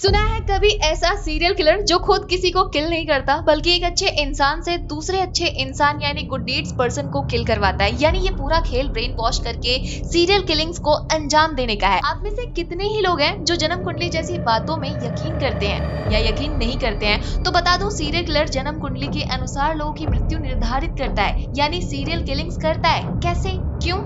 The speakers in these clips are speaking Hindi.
सुना है कभी ऐसा सीरियल किलर जो खुद किसी को किल नहीं करता बल्कि एक अच्छे इंसान से दूसरे अच्छे इंसान यानी गुड डीड्स पर्सन को किल करवाता है। यानी ये पूरा खेल ब्रेन वॉश करके सीरियल किलिंग्स को अंजाम देने का है। आप में से कितने ही लोग हैं जो जन्म कुंडली जैसी बातों में यकीन करते हैं या यकीन नहीं करते हैं? तो बता दूं, सीरियल किलर जन्म कुंडली के अनुसार लोगों की मृत्यु निर्धारित करता है, यानी सीरियल किलिंग्स करता है। कैसे, क्यों?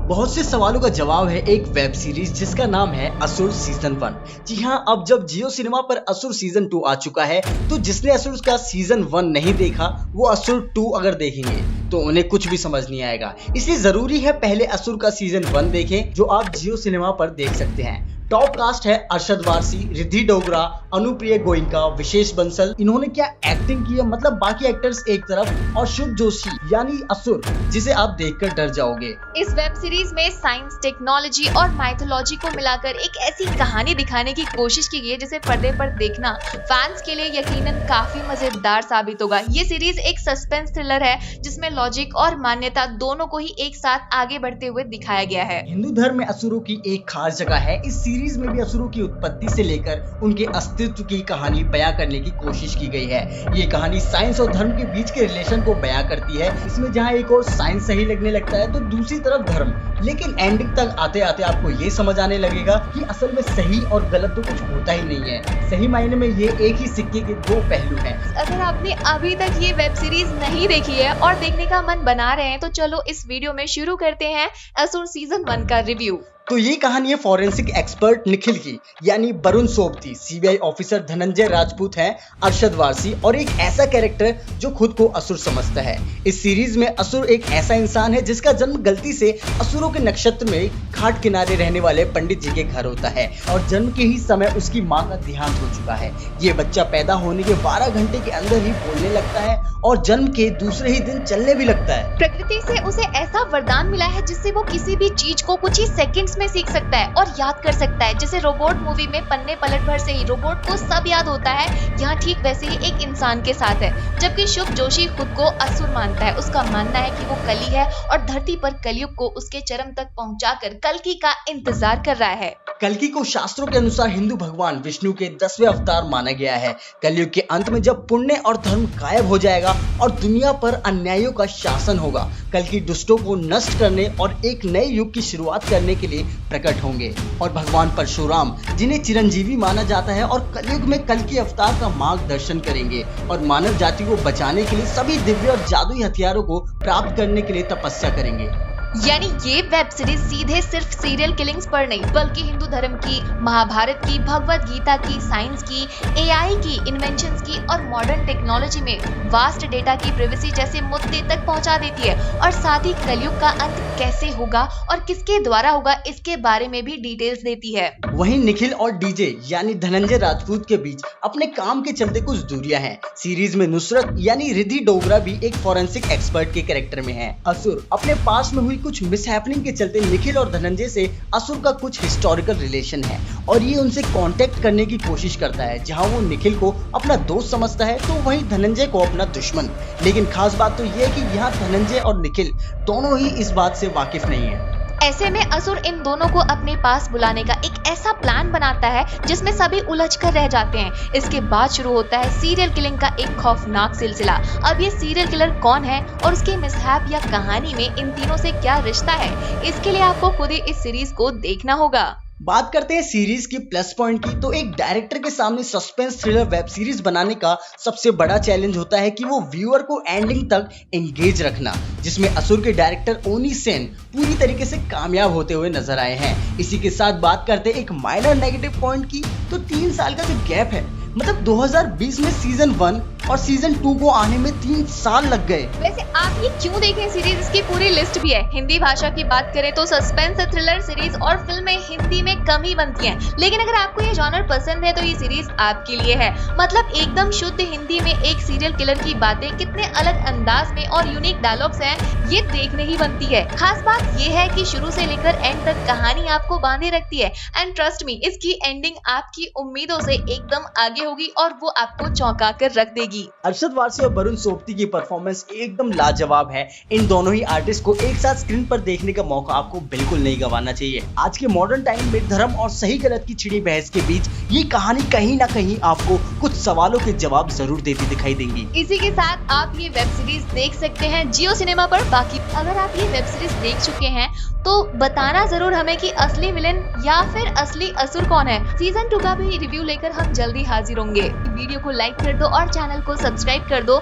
बहुत से सवालों का जवाब है एक वेब सीरीज जिसका नाम है असुर सीजन 1। जी हाँ, अब जब जियो सिनेमा पर असुर सीजन 2 आ चुका है तो जिसने असुर का सीजन 1 नहीं देखा वो असुर 2 अगर देखेंगे तो उन्हें कुछ भी समझ नहीं आएगा। इसलिए जरूरी है पहले असुर का सीजन 1 देखें, जो आप जियो सिनेमा पर देख सकते हैं। टॉप कास्ट है अरशद वारसी, रिद्धि डोगरा, अनुप्रिया गोयनका, विशेष बंसल। इन्होंने क्या एक्टिंग की है, मतलब बाकी एक्टर्स एक तरफ और शुभ जोशी यानी असुर जिसे आप देखकर डर जाओगे। इस वेब सीरीज में साइंस, टेक्नोलॉजी और माइथोलॉजी को मिलाकर एक ऐसी कहानी दिखाने की कोशिश की गई है जिसे पर्दे पर देखना फैंस के लिए यकीनन काफी मजेदार साबित होगा। ये सीरीज एक सस्पेंस थ्रिलर है जिसमें लॉजिक और मान्यता दोनों को ही एक साथ आगे बढ़ते हुए दिखाया गया है। हिंदू धर्म में असुरों की एक खास जगह है। इस सीरीज में भी असुरों की उत्पत्ति से लेकर उनके अस्तित्व की कहानी बयां करने की कोशिश की गई है। ये कहानी साइंस और धर्म के बीच के रिलेशन को बयां करती है। इसमें जहां एक और साइंस सही लगने लगता है तो दूसरी तरफ धर्म। लेकिन एंडिंग तक आते आते आपको ये समझ आने लगेगा कि असल में सही और गलत तो कुछ होता ही नहीं है। सही मायने में ये एक ही सिक्के के दो पहलू हैं। अगर आपने अभी तक ये वेब सीरीज नहीं देखी है और देखने का मन बना रहे हैं तो चलो इस वीडियो में शुरू करते हैं असुर सीजन 1 का रिव्यू। तो ये कहानी है फॉरेंसिक एक्सपर्ट निखिल की, यानी वरुण सोबती, सीबीआई ऑफिसर धनंजय राजपूत है, अरशद वारसी और एक ऐसा कैरेक्टर जो खुद को असुर समझता है। इस सीरीज में असुर एक ऐसा इंसान है जिसका जन्म गलती से असुरों के नक्षत्र में घाट किनारे रहने वाले पंडित जी के घर होता है और जन्म के ही समय उसकी माँ का देहांत हो चुका है। ये बच्चा पैदा होने के 12 घंटे के अंदर ही बोलने लगता है और जन्म के दूसरे ही दिन चलने भी लगता है। प्रकृति से उसे ऐसा वरदान मिला है जिससे वो किसी भी चीज को कुछ ही सेकंड्स में सीख सकता है और याद कर सकता है। जैसे रोबोट मूवी में पन्ने पलट भर से ही रोबोट को सब याद होता है, यहाँ ठीक वैसे ही एक इंसान के साथ है। जबकि शुभ जोशी खुद को असुर मानता है। उसका मानना है कि वो कली है और धरती पर कलयुग को उसके चरम तक पहुंचाकर कल्कि का इंतजार कर रहा है। कल्कि को शास्त्रों के अनुसार हिंदू भगवान विष्णु के 10वें अवतार माना गया है। कलयुग के अंत में जब पुण्य और धर्म गायब हो जाएगा और दुनिया पर अन्यायों का शासन होगा, कल्कि दुष्टों को नष्ट करने और एक नए युग की शुरुआत करने के लिए प्रकट होंगे। और भगवान परशुराम, जिन्हें चिरंजीवी माना जाता है, और कलयुग में कल्कि अवतार का मार्गदर्शन करेंगे और मानव जाति को बचाने के लिए सभी दिव्य और जादुई हथियारों को प्राप्त करने के लिए तपस्या करेंगे। यानी ये वेब सीरीज सीधे सिर्फ सीरियल किलिंग्स पर नहीं बल्कि हिंदू धर्म की, महाभारत की, भगवत गीता की, साइंस की, एआई की, इन्वेंशंस की और मॉडर्न टेक्नोलॉजी में वास्ट डेटा की प्राइवेसी जैसे मुद्दे तक पहुंचा देती है। और साथ ही कलयुग का अंत कैसे होगा और किसके द्वारा होगा इसके बारे में भी डिटेल्स देती है। वहीं निखिल और डीजे यानी धनंजय राजपूत के बीच अपने काम के चलते कुछ दूरियां हैं। सीरीज में नुसरत यानी रिद्धि डोगरा भी एक फॉरेंसिक एक्सपर्ट के कैरेक्टर में है। असुर अपने पास में हुई कुछ मिसहैपनिंग के चलते निखिल और धनंजय से असुर का कुछ हिस्टोरिकल रिलेशन है और ये उनसे कांटेक्ट करने की कोशिश करता है। जहां वो निखिल को अपना दोस्त समझता है तो वहीं धनंजय को अपना दुश्मन। लेकिन खास बात तो ये है कि यहाँ धनंजय और निखिल दोनों ही इस बात से वाकिफ नहीं है। ऐसे में असुर इन दोनों को अपने पास बुलाने का एक ऐसा प्लान बनाता है जिसमें सभी उलझ कर रह जाते हैं। इसके बाद शुरू होता है सीरियल किलिंग का एक खौफनाक सिलसिला। अब ये सीरियल किलर कौन है और उसके मिसहैप या कहानी में इन तीनों से क्या रिश्ता है, इसके लिए आपको खुद ही इस सीरीज को देखना होगा। बात करते हैं सीरीज की प्लस पॉइंट की, तो एक डायरेक्टर के सामने सस्पेंस थ्रिलर वेब सीरीज बनाने का सबसे बड़ा चैलेंज होता है कि वो व्यूअर को एंडिंग तक एंगेज रखना, जिसमें असुर के डायरेक्टर ओनी सेन पूरी तरीके से कामयाब होते हुए नजर आए हैं। इसी के साथ बात करते हैं एक माइनर नेगेटिव पॉइंट की, तो 3 साल का जो गैप है, मतलब 2020 में सीजन 1 और सीजन 2 को आने में 3 साल लग गए। वैसे आप ये क्यों देखें सीरीज, इसकी पूरी लिस्ट भी है। हिंदी भाषा की बात करें तो सस्पेंस थ्रिलर सीरीज और फिल्में हिंदी में कम ही बनती हैं, लेकिन अगर आपको ये जॉनर पसंद है तो ये सीरीज आपके लिए है। मतलब एकदम शुद्ध हिंदी में एक सीरियल किलर की बातें कितने अलग अंदाज में और यूनिक डायलॉग्स हैं, ये देखने ही बनती है। खास बात ये है कि शुरू से लेकर एंड तक कहानी आपको बांधे रखती है एंड ट्रस्ट मी, इसकी एंडिंग आपकी उम्मीदों से एकदम आगे होगी और वो आपको चौंका कर रख देगी। रहेगी। अरशद वारसी और वरुण सोबती की परफॉर्मेंस एकदम लाजवाब है। इन दोनों ही आर्टिस्ट को एक साथ स्क्रीन पर देखने का मौका आपको बिल्कुल नहीं गंवाना चाहिए। आज के मॉडर्न टाइम में धर्म और सही गलत की छिड़ी बहस के बीच ये कहानी कहीं ना कहीं आपको कुछ सवालों के जवाब जरूर देती दिखाई देंगी। इसी के साथ आप ये वेब सीरीज देख सकते हैं जियो सिनेमा पर। बाकी अगर आप ये वेब सीरीज देख चुके हैं तो बताना जरूर हमें कि असली विलेन या फिर असली असुर कौन है। सीजन 2 का भी रिव्यू लेकर हम जल्दी हाजिर होंगे। वीडियो को लाइक कर दो और चैनल को सब्सक्राइब कर दो